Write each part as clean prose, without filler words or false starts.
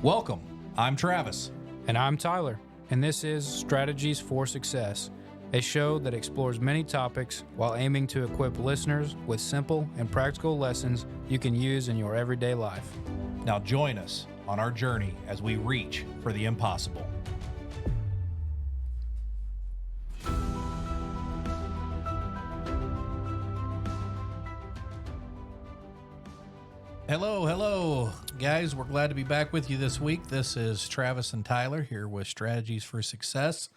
Welcome. I'm Travis. And I'm Tyler, and this is Strategies for Success, a show that explores many topics while aiming to equip listeners with simple and practical lessons you can use in your everyday life. Now join us on our journey as we reach for the impossible. Hello, guys. We're glad to be back with you this week. This is Travis and Tyler here with Strategies for Success.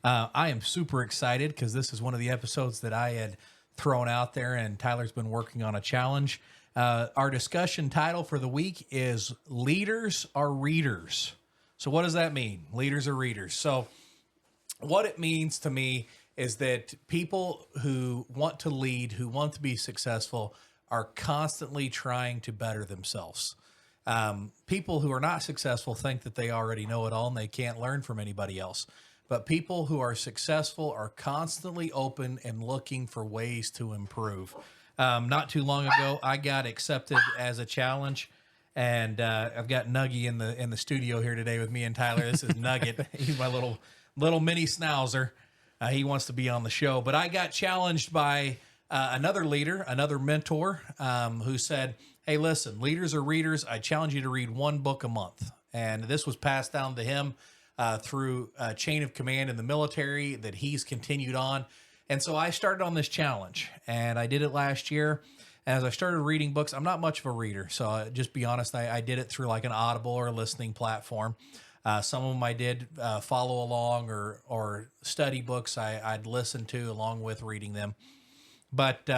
I am super excited because this is one of the episodes that I had thrown out there, and Tyler's been working on a challenge. Our discussion title for the week is Leaders Are Readers. So what does that mean? Leaders are readers. So what it means to me is that people who want to lead, who want to be successful, are constantly trying to better themselves. People who are not successful think that they already know it all and they can't learn from anybody else. But people who are successful are constantly open and looking for ways to improve. Not too long ago, I got accepted as a challenge, and I've got Nuggy in the studio here today with me and Tyler. This is Nugget. He's my little mini schnauzer. He wants to be on the show, but I got challenged by another leader, another mentor, who said, "Hey, listen, leaders are readers. I challenge you to read one book a month." And this was passed down to him through a chain of command in the military that he's continued on. And so I started on this challenge, and I did it last year. As I started reading books, I'm not much of a reader, so just be honest, I did it through like an Audible or listening platform. Some of them I did follow along or study books I'd listen to along with reading them. But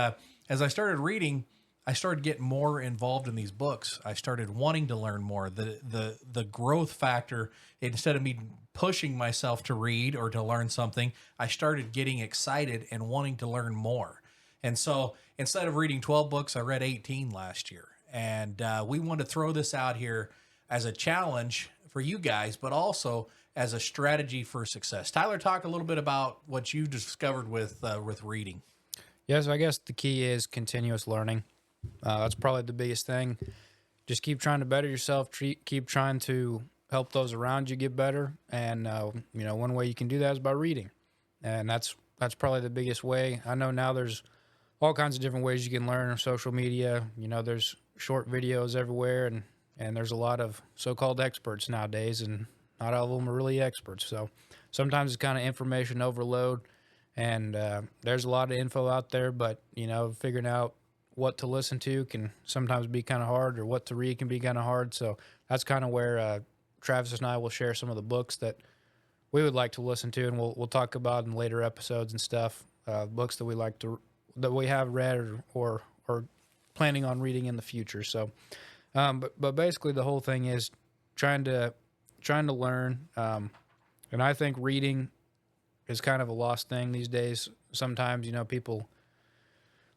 as I started reading, I started getting more involved in these books. I started wanting to learn more. The growth factor, instead of me pushing myself to read or to learn something, I started getting excited and wanting to learn more. And so instead of reading 12 books, I read 18 last year. And we want to throw this out here as a challenge for you guys, but also as a strategy for success. Tyler, talk a little bit about what you discovered with reading. Yes, I guess the key is continuous learning. That's probably the biggest thing. Just keep trying to better yourself. Keep trying to help those around you get better. And one way you can do that is by reading. And that's probably the biggest way. I know now there's all kinds of different ways you can learn on social media. There's short videos everywhere, and there's a lot of so-called experts nowadays, and not all of them are really experts. So sometimes it's kind of information overload. And there's a lot of info out there, but, figuring out what to listen to can sometimes be kind of hard, or what to read can be kind of hard. So that's kind of where Travis and I will share some of the books that we would like to listen to, and we'll talk about in later episodes and stuff, books that we have read or planning on reading in the future. So, but basically the whole thing is trying to learn. And I think reading is kind of a lost thing these days. Sometimes, people,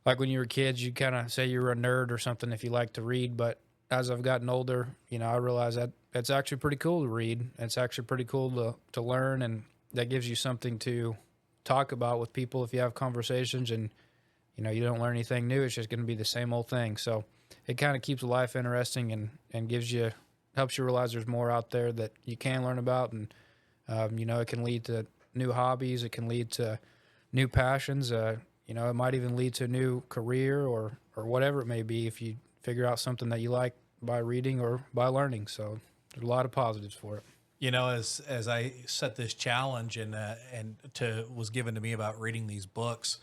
like when you were kids, you kind of say you were a nerd or something if you like to read. But as I've gotten older, I realize that it's actually pretty cool to read. It's actually pretty cool to learn, and that gives you something to talk about with people if you have conversations, and, you don't learn anything new. It's just going to be the same old thing. So it kind of keeps life interesting and helps you realize there's more out there that you can learn about. And, it can lead to new hobbies. It can lead to new passions. It might even lead to a new career or whatever it may be if you figure out something that you like by reading or by learning. So there's a lot of positives for it. As I set this challenge and was given to me about reading these books,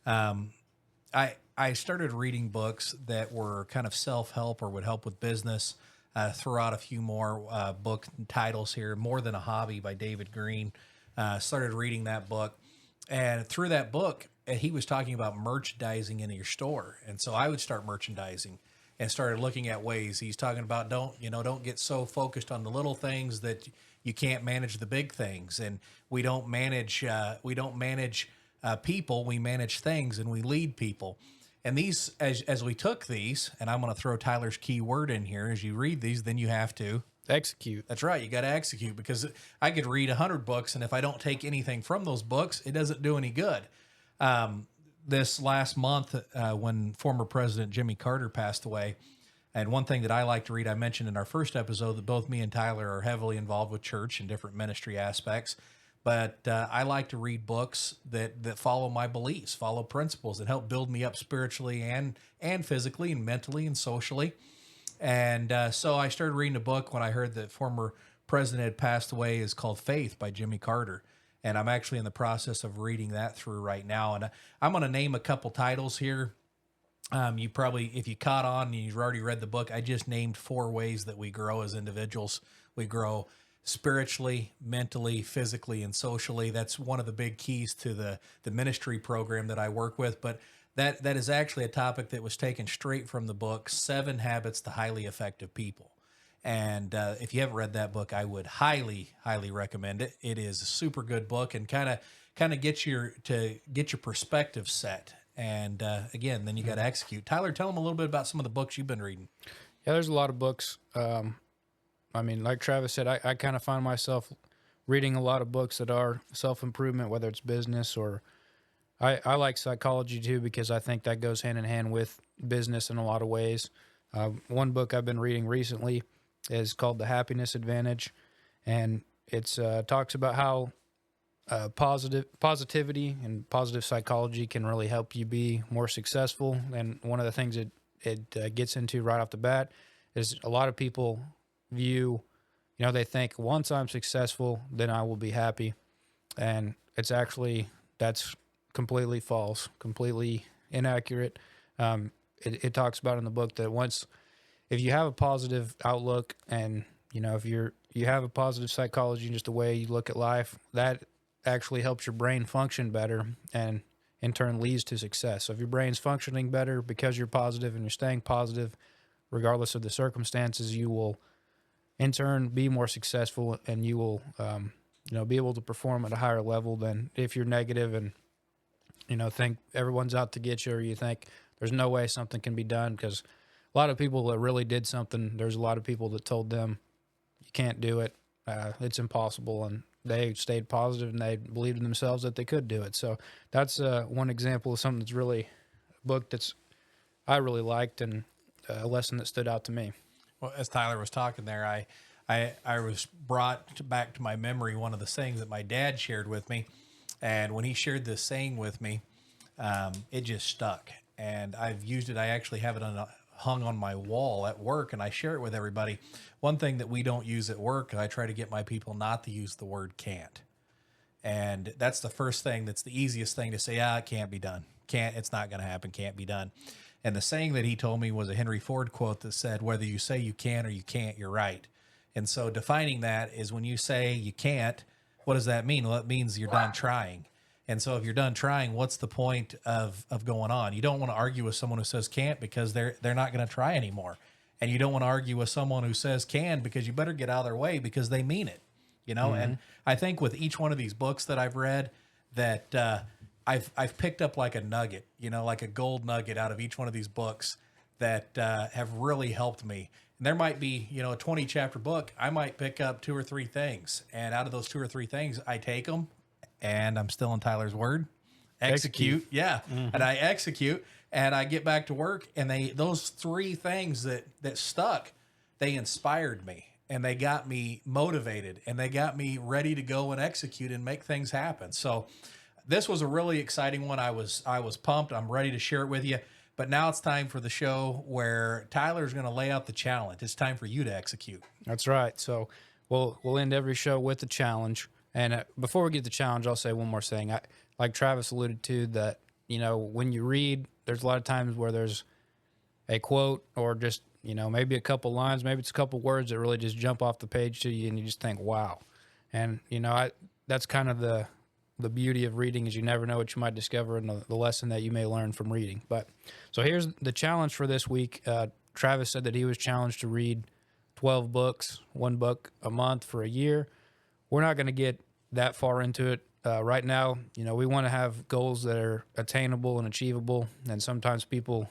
I started reading books that were kind of self-help or would help with business. Throw out a few more book titles here. More Than a Hobby by David Green. Started reading that book, and through that book, he was talking about merchandising in your store. And so I would start merchandising and started looking at ways. He's talking about don't get so focused on the little things that you can't manage the big things. And we don't manage people, we manage things, and we lead people. And these, as we took these, and I'm going to throw Tyler's key word in here, as you read these, then you have to execute. That's right. You got to execute, because I could read 100 books, and if I don't take anything from those books, it doesn't do any good. This last month, when former President Jimmy Carter passed away, And one thing that I like to read, I mentioned in our first episode that both me and Tyler are heavily involved with church and different ministry aspects. But I like to read books that follow my beliefs, follow principles that help build me up spiritually and physically and mentally and socially. And so I started reading a book when I heard that former president had passed away. Is called Faith by Jimmy Carter. And I'm actually in the process of reading that through right now. And I'm going to name a couple titles here. You probably, if you caught on and you've already read the book, I just named 4 ways that we grow as individuals. We grow spiritually, mentally, physically, and socially. That's one of the big keys to the ministry program that I work with. But that is actually a topic that was taken straight from the book, 7 Habits to Highly Effective People. And if you haven't read that book, I would highly, highly recommend it. It is a super good book and kind of get your perspective set. And again, then you got to execute. Tyler, tell them a little bit about some of the books you've been reading. Yeah, there's a lot of books. I mean, like Travis said, I kind of find myself reading a lot of books that are self-improvement, whether it's business or I like psychology too, because I think that goes hand in hand with business in a lot of ways. One book I've been reading recently is called The Happiness Advantage, and it's talks about how positivity and positive psychology can really help you be more successful. And one of the things it gets into right off the bat is a lot of people view, they think once I'm successful, then I will be happy. And it's actually, that's completely false, completely inaccurate. It talks about in the book that if you have a positive outlook and, if you have a positive psychology and just the way you look at life, that actually helps your brain function better and in turn leads to success. So if your brain's functioning better because you're positive and you're staying positive, regardless of the circumstances, you will in turn be more successful and you will, be able to perform at a higher level than if you're negative and, think everyone's out to get you, or you think there's no way something can be done. Because a lot of people that really did something, there's a lot of people that told them you can't do it. It's impossible. And they stayed positive and they believed in themselves that they could do it. So that's one example of something that's really a book I really liked and a lesson that stood out to me. Well, as Tyler was talking there, I was brought back to my memory one of the sayings that my dad shared with me. And when he shared this saying with me, it just stuck. And I've used it. I actually have it hung on my wall at work, and I share it with everybody. One thing that we don't use at work, I try to get my people not to use the word can't. And that's the first thing. That's the easiest thing to say. It can't be done. It's not going to happen. Can't be done. And the saying that he told me was a Henry Ford quote that said, whether you say you can or you can't, you're right. And so defining that is when you say you can't, what does that mean? Well, it means you're done trying. And so if you're done trying, what's the point of going on? You don't want to argue with someone who says can't because they're not going to try anymore. And you don't want to argue with someone who says can because you better get out of their way because they mean it, Mm-hmm. And I think with each one of these books that I've read that I've picked up like a nugget, like a gold nugget out of each one of these books that have really helped me. And there might be, a 20 chapter book. I might pick up 2 or 3 things. And out of those 2 or 3 things, I take them. And I'm still in Tyler's word. Execute. Yeah. Mm-hmm. And I execute and I get back to work, and those 3 things that stuck, they inspired me and they got me motivated and they got me ready to go and execute and make things happen. So this was a really exciting one. I was pumped. I'm ready to share it with you. But now it's time for the show where Tyler's going to lay out the challenge. It's time for you to execute. That's right. So we'll end every show with a challenge. And before we get to the challenge, I'll say one more thing. Like Travis alluded to, that, when you read, there's a lot of times where there's a quote or just, maybe a couple lines, maybe it's a couple words that really just jump off the page to you and you just think, wow. And, that's kind of the beauty of reading, is you never know what you might discover in the lesson that you may learn from reading. But so here's the challenge for this week. Travis said that he was challenged to read 12 books, 1 book a month for a year. We're not going to get that far into it right now. We want to have goals that are attainable and achievable. And sometimes people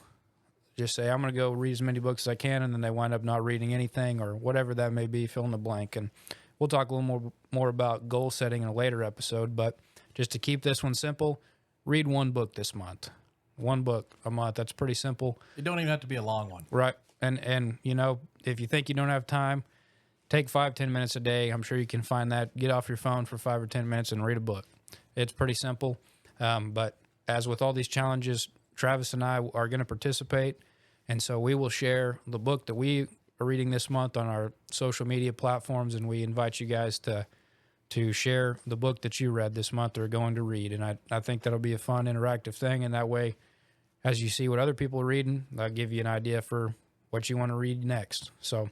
just say, I'm going to go read as many books as I can, and then they wind up not reading anything or whatever that may be, fill in the blank. And we'll talk a little more about goal setting in a later episode. But just to keep this one simple, read 1 book this month. 1 book a month. That's pretty simple. It don't even have to be a long one. Right. And you know, if you think you don't have time, take 5-10 minutes a day. I'm sure you can find that. Get off your phone for 5 or 10 minutes and read a book. It's pretty simple. But as with all these challenges, Travis and I are going to participate. And so we will share the book that we are reading this month on our social media platforms. And we invite you guys to share the book that you read this month or are going to read. And I think that'll be a fun, interactive thing. And that way, as you see what other people are reading, that'll give you an idea for what you want to read next. So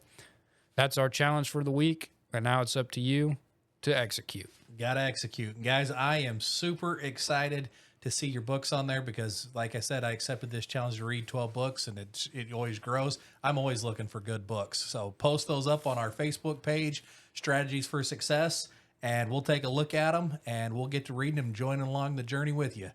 that's our challenge for the week. And now it's up to you to execute. Got to execute. Guys, I am super excited to see your books on there because, like I said, I accepted this challenge to read 12 books, and it always grows. I'm always looking for good books. So post those up on our Facebook page, Strategies for Success, and we'll take a look at them, and we'll get to reading them, joining along the journey with you.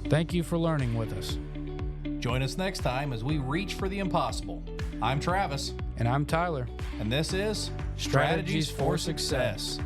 Thank you for learning with us. Join us next time as we reach for the impossible. I'm Travis. And I'm Tyler. And this is Strategies for Success.